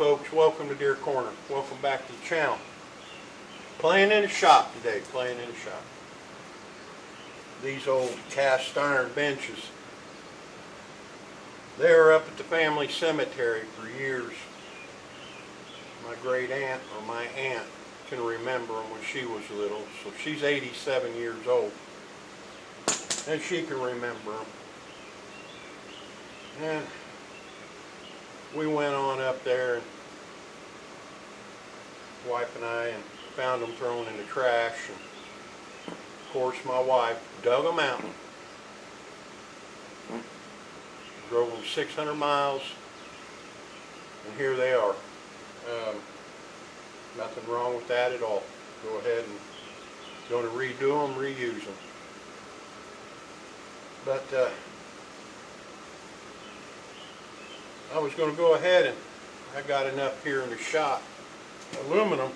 folks, welcome to Deer Corner. Welcome back to the channel. Playing in the shop today, playing in the shop. These old cast iron benches. They were up at the family cemetery for years. My great aunt, or my aunt, can remember them when she was little. So she's 87 years old. And she can remember them. And we went on up there, and wife and I, and found them thrown in the trash. And of course, my wife dug them out. Drove them 600 miles, and here they are. Nothing wrong with that at all. Go ahead and going to redo them, reuse them. But I was going to go ahead, and I got enough here in the shop, aluminum,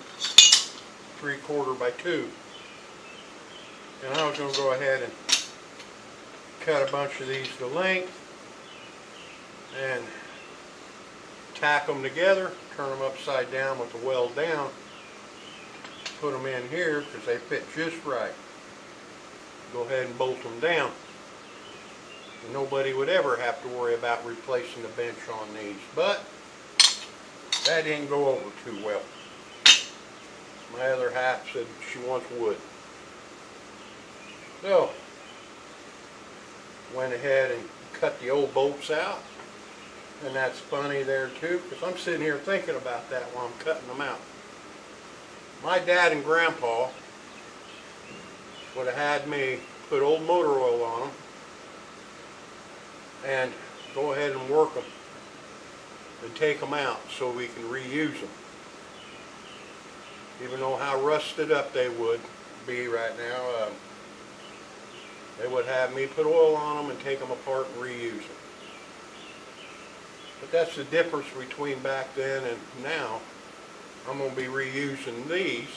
3/4 by 2, and I was going to go ahead and cut a bunch of these to length and tack them together, turn them upside down with the weld down, put them in here because they fit just right. Go ahead and bolt them down. And nobody would ever have to worry about replacing the bench on these, but that didn't go over too well. My other half said she wants wood. So, went ahead and cut the old bolts out. And that's funny there too, because I'm sitting here thinking about that while I'm cutting them out. My dad and grandpa would have had me put old motor oil on them and go ahead and work them and take them out so we can reuse them. Even though how rusted up they would be right now, they would have me put oil on them and take them apart and reuse them. But that's the difference between back then and now. I'm going to be reusing these,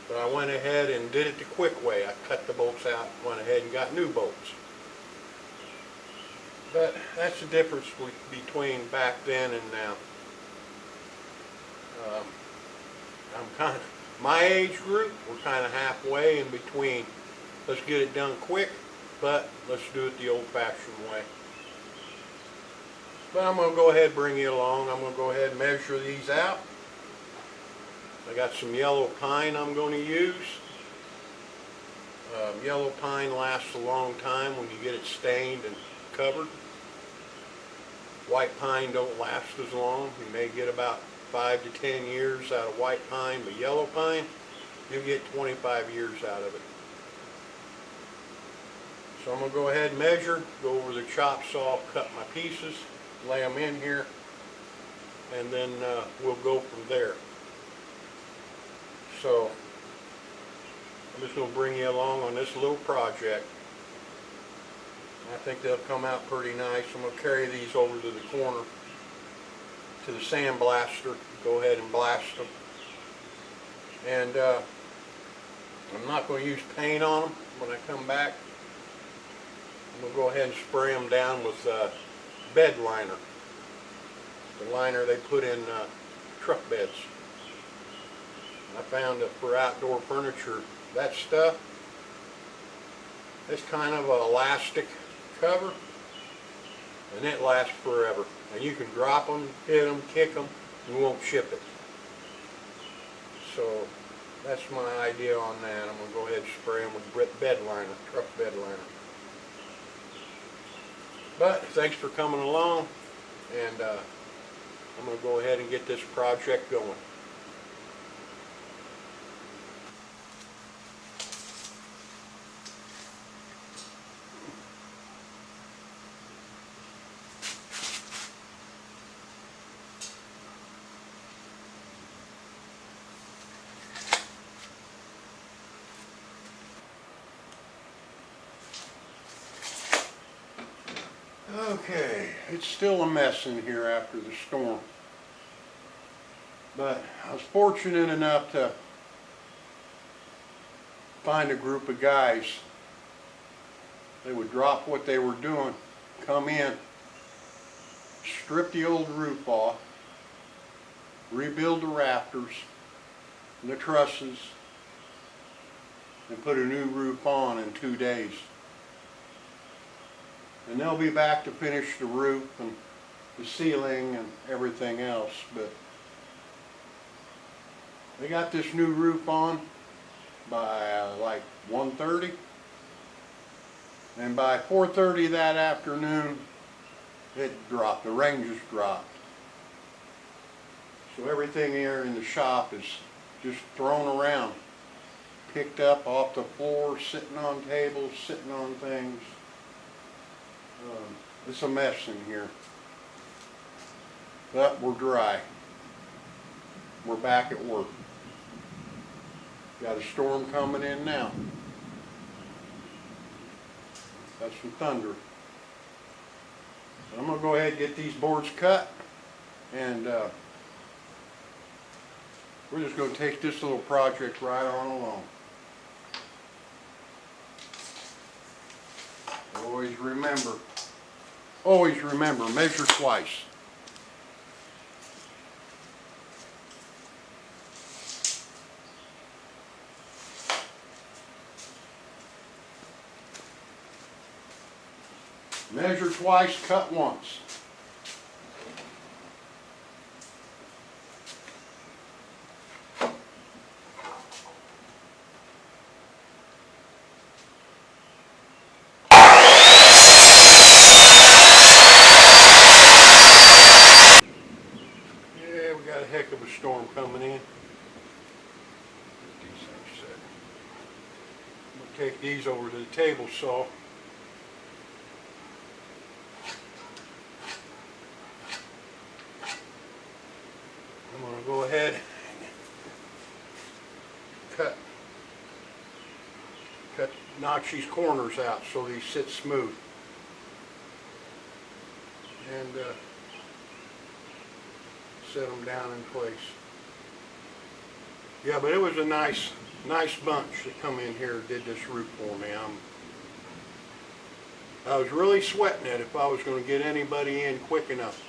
but I went ahead and did it the quick way. I cut the bolts out, went ahead and got new bolts. But that's the difference between back then and now. I'm kind of, my age group, we're kind of halfway in between. Let's get it done quick, but let's do it the old-fashioned way. But I'm going to go ahead and bring you along. I'm going to go ahead and measure these out. I got some yellow pine I'm going to use. Yellow pine lasts a long time when you get it stained and covered. White pine don't last as long. You may get about 5 to 10 years out of white pine, but yellow pine, you'll get 25 years out of it. So I'm going to go ahead and measure, go over the chop saw, cut my pieces, lay them in here, and then we'll go from there. So I'm just going to bring you along on this little project. I think they'll come out pretty nice. I'm going to carry these over to the corner to the sandblaster, go ahead and blast them. And I'm not going to use paint on them when I come back. I'm going to go ahead and spray them down with bed liner. The liner they put in truck beds. I found that for outdoor furniture, that stuff, it's kind of an elastic cover, and it lasts forever. And you can drop them, hit them, kick them, and you won't chip it. So that's my idea on that. I'm going to go ahead and spray them with bed liner, truck bed liner. But thanks for coming along, and I'm going to go ahead and get this project going. Okay, it's still a mess in here after the storm, but I was fortunate enough to find a group of guys. They would drop what they were doing, come in, strip the old roof off, rebuild the rafters and the trusses, and put a new roof on in 2 days. And they'll be back to finish the roof and the ceiling and everything else. But they got this new roof on by like 1:30, and by 4:30 that afternoon it dropped. The rain just dropped. So everything here in the shop is just thrown around, picked up off the floor, sitting on tables, sitting on things. It's a mess in here. But we're dry. We're back at work. Got a storm coming in now. Got some thunder. So I'm going to go ahead and get these boards cut, and we're just going to take this little project right on along. Always remember, measure twice. Measure twice, cut once. Yeah, we got a heck of a storm coming in. I'm going to take these over to the table saw. I'm going to go ahead and notch these corners out so these sit smooth. And set them down in place. Yeah, but it was a nice bunch that come in here and did this roof for me. I was really sweating it if I was going to get anybody in quick enough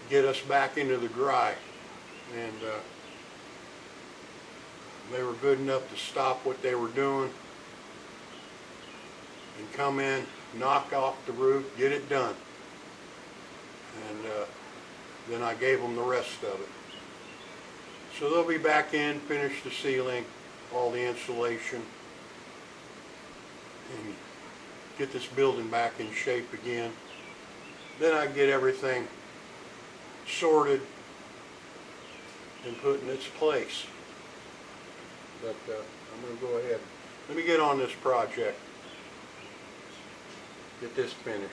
to get us back into the dry. And they were good enough to stop what they were doing and come in, knock off the roof, get it done. And then I gave them the rest of it. So they'll be back in, finish the ceiling, all the insulation, and get this building back in shape again. Then I get everything sorted and put in its place. But I'm going to go ahead. Let me get on this project. Get this finished.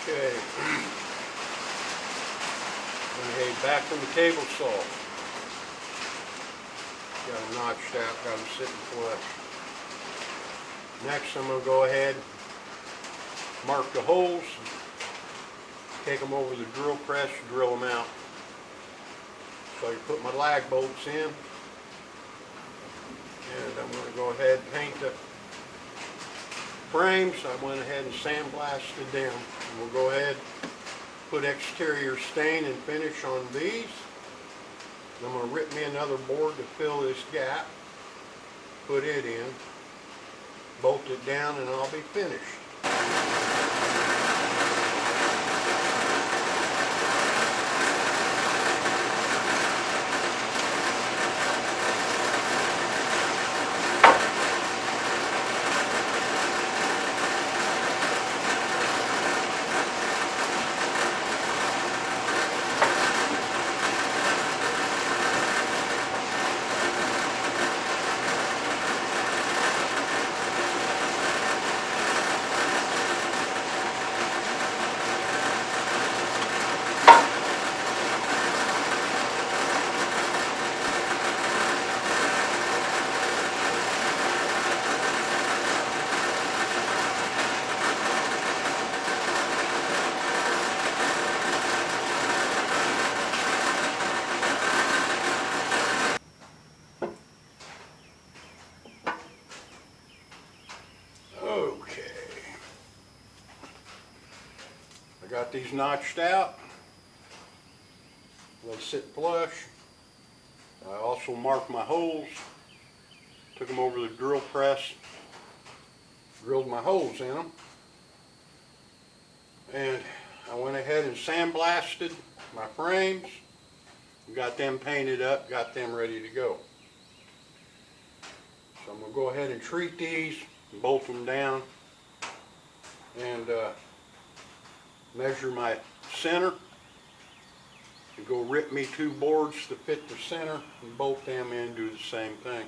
Okay. Back from the table saw. Got them notched out, got them sitting flush. Next I'm going to go ahead, mark the holes, take them over the drill press, drill them out So I put my lag bolts in, and I'm going to go ahead and paint the frames. I went ahead and sandblasted them. And we'll go ahead, put exterior stain and finish on these. I'm going to rip me another board to fill this gap, put it in, bolt it down, and I'll be finished. I got these notched out. They sit flush. I also marked my holes. Took them over the drill press. Drilled my holes in them. And I went ahead and sandblasted my frames. Got them painted up. Got them ready to go. So I'm going to go ahead and treat these. Bolt them down. And measure my center and go rip me 2 boards to fit the center and bolt them in, do the same thing.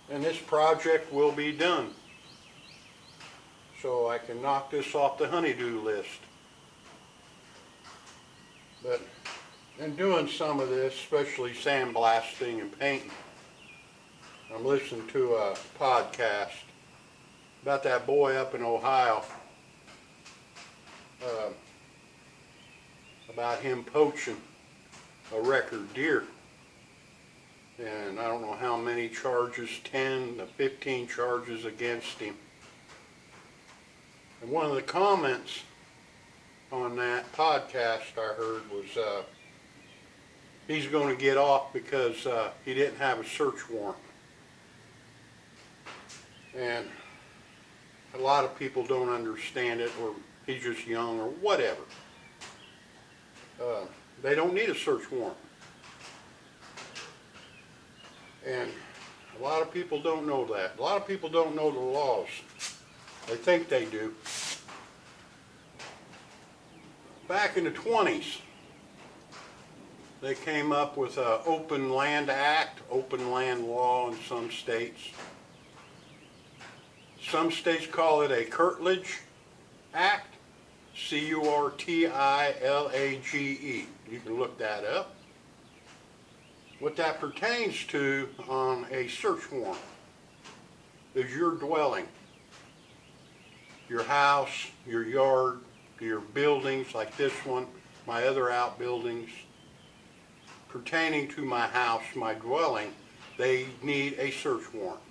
And this project will be done. So I can knock this off the honey-do list. But in doing some of this, especially sandblasting and painting, I'm listening to a podcast about that boy up in Ohio, about him poaching a record deer. And I don't know how many charges, 10 to 15 charges against him. And one of the comments on that podcast I heard was he's going to get off because he didn't have a search warrant. And a lot of people don't understand it, or he's just young, or whatever. They don't need a search warrant. And a lot of people don't know that. A lot of people don't know the laws. They think they do. Back in the 20s, they came up with an Open Land Act, open land law in some states. Some states call it a curtilage act, C-U-R-T-I-L-A-G-E. You can look that up. What that pertains to on a search warrant is your dwelling, your house, your yard, your buildings like this one, my other outbuildings. Pertaining to my house, my dwelling, they need a search warrant.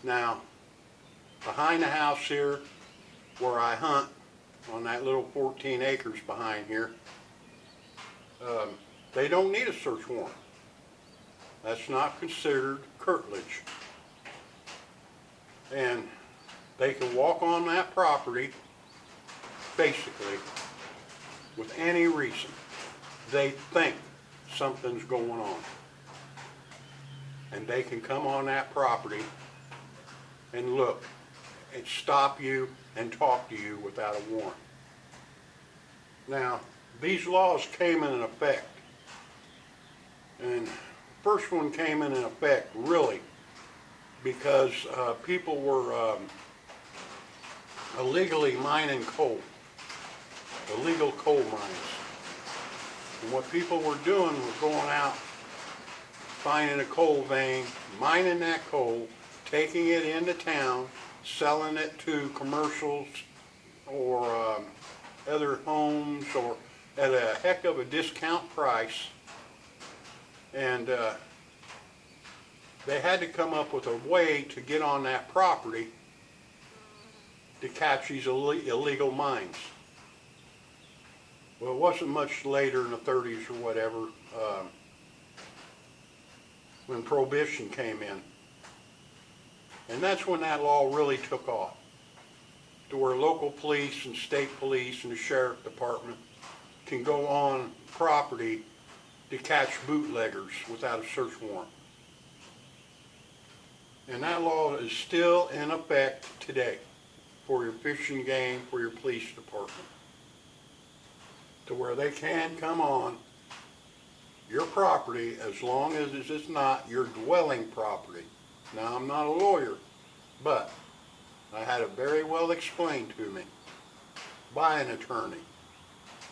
Now, behind the house here, where I hunt, on that little 14 acres behind here, they don't need a search warrant. That's not considered curtilage. And they can walk on that property, basically, with any reason they think something's going on. And they can come on that property and look and stop you and talk to you without a warrant. Now, these laws came in effect, and the first one came in effect really because people were illegally mining coal, illegal coal mines. And what people were doing was going out, finding a coal vein, mining that coal, taking it into town, selling it to commercials or other homes or at a heck of a discount price, and they had to come up with a way to get on that property to catch these illegal mines. Well, it wasn't much later in the 30s or whatever when Prohibition came in. And that's when that law really took off, to where local police and state police and the sheriff department can go on property to catch bootleggers without a search warrant. And that law is still in effect today for your fishing game, for your police department, to where they can come on your property as long as it's not your dwelling property. Now, I'm not a lawyer, but I had it very well explained to me by an attorney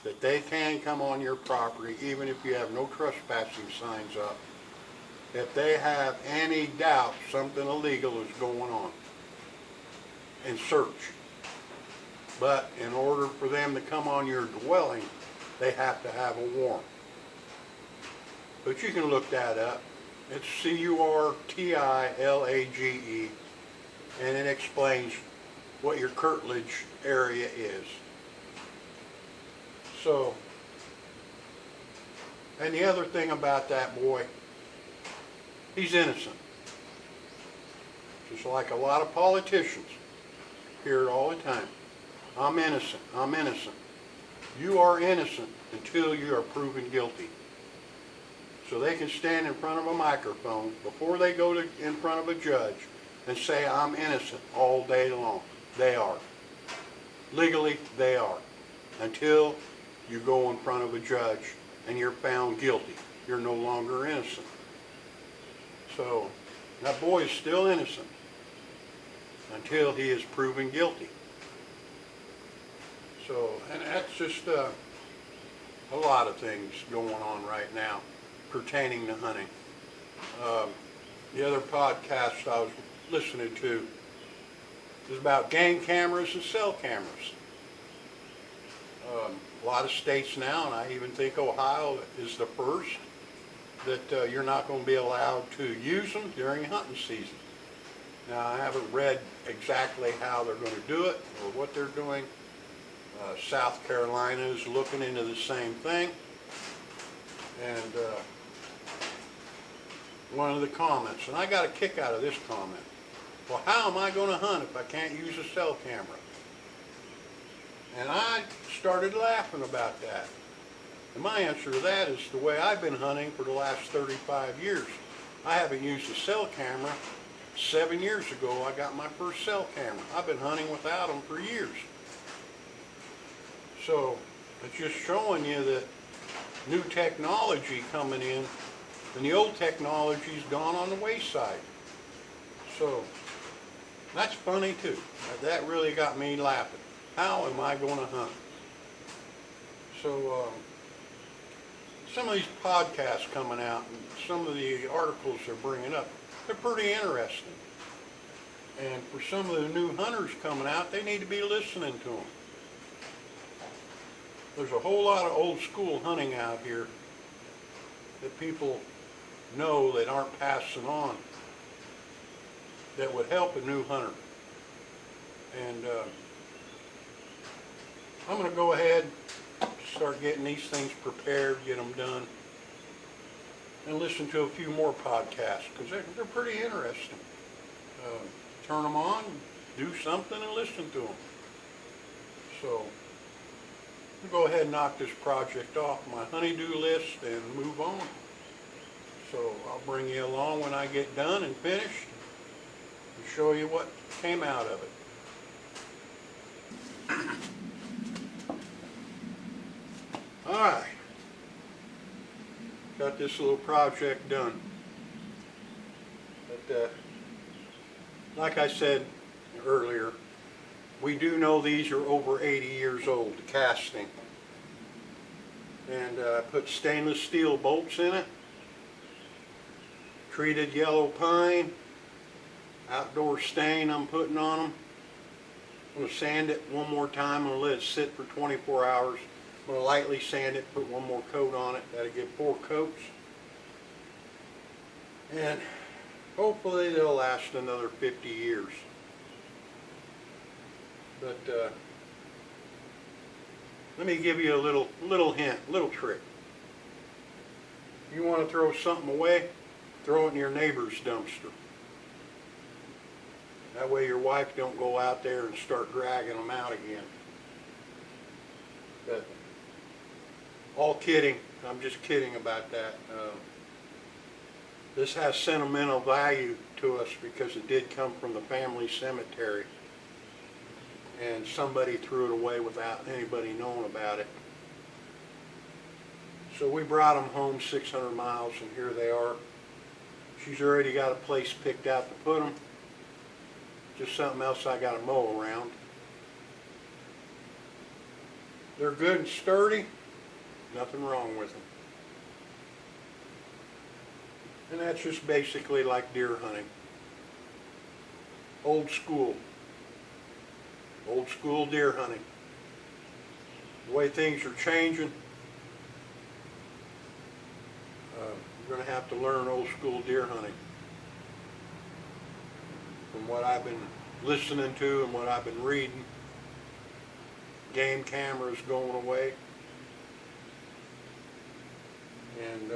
that they can come on your property even if you have no trespassing signs up, if they have any doubt something illegal is going on, and search. But in order for them to come on your dwelling, they have to have a warrant. But you can look that up. It's CURTILAGE, and it explains what your curtilage area is. So, and the other thing about that boy, he's innocent. Just like a lot of politicians hear it all the time. I'm innocent, I'm innocent. You are innocent until you are proven guilty. So they can stand in front of a microphone before they go in front of a judge and say, I'm innocent all day long. They are. Legally, they are. Until you go in front of a judge and you're found guilty. You're no longer innocent. So that boy is still innocent until he is proven guilty. So, and that's just a lot of things going on right now pertaining to hunting. The other podcast I was listening to is about game cameras and cell cameras. A lot of states now, and I even think Ohio is the first, that you're not going to be allowed to use them during hunting season. Now, I haven't read exactly how they're going to do it or what they're doing. South Carolina is looking into the same thing. And one of the comments, and I got a kick out of this comment, well, how am I going to hunt if I can't use a cell camera? And I started laughing about that. And my answer to that is the way I've been hunting for the last 35 years. I haven't used a cell camera. 7 years ago, I got my first cell camera. I've been hunting without them for years. So it's just showing you that new technology coming in, and the old technology's gone on the wayside. So that's funny too. That really got me laughing. How am I going to hunt? So some of these podcasts coming out and some of the articles they're bringing up, they're pretty interesting. And for some of the new hunters coming out, they need to be listening to them. There's a whole lot of old school hunting out here that people know that aren't passing on that would help a new hunter. And I'm going to go ahead and start getting these things prepared, get them done, and listen to a few more podcasts because they're pretty interesting. Turn them on, do something, and listen to them. So I'll go ahead and knock this project off my honey-do list and move on. So I'll bring you along when I get done and finished and show you what came out of it. Alright, got this little project done. But like I said earlier, we do know these are over 80 years old, the casting. And I put stainless steel bolts in it, treated yellow pine, outdoor stain I'm putting on them. I'm going to sand it one more time. I'm going to let it sit for 24 hours. I'm going to lightly sand it, put one more coat on it. That'll give 4 coats. And hopefully they'll last another 50 years. But let me give you a little hint, little trick. You want to throw something away, throw it in your neighbor's dumpster. That way your wife don't go out there and start dragging them out again. But all kidding, I'm just kidding about that. This has sentimental value to us because it did come from the family cemetery. And somebody threw it away without anybody knowing about it. So we brought them home 600 miles and here they are. She's already got a place picked out to put them. Just something else I got to mow around. They're good and sturdy. Nothing wrong with them. And that's just basically like deer hunting. Old school. Old school deer hunting. The way things are changing, you're going to have to learn old school deer hunting. From what I've been listening to and what I've been reading, game cameras going away. And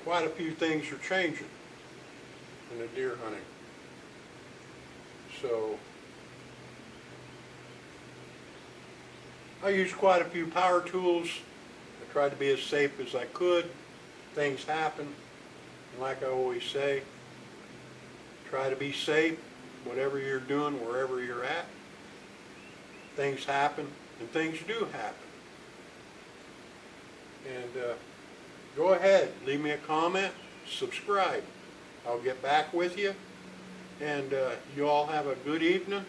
quite a few things are changing in the deer hunting. So I used quite a few power tools. I tried to be as safe as I could. Things happen. And like I always say, try to be safe, whatever you're doing, wherever you're at. Things happen, and things do happen. And go ahead, leave me a comment, subscribe. I'll get back with you. And you all have a good evening.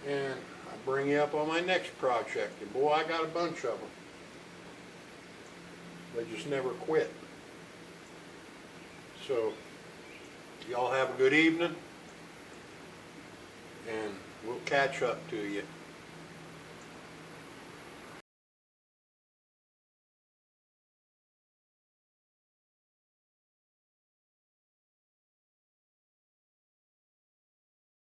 And I'll bring you up on my next project. And boy, I got a bunch of them. They just never quit. So, y'all have a good evening. And we'll catch up to you.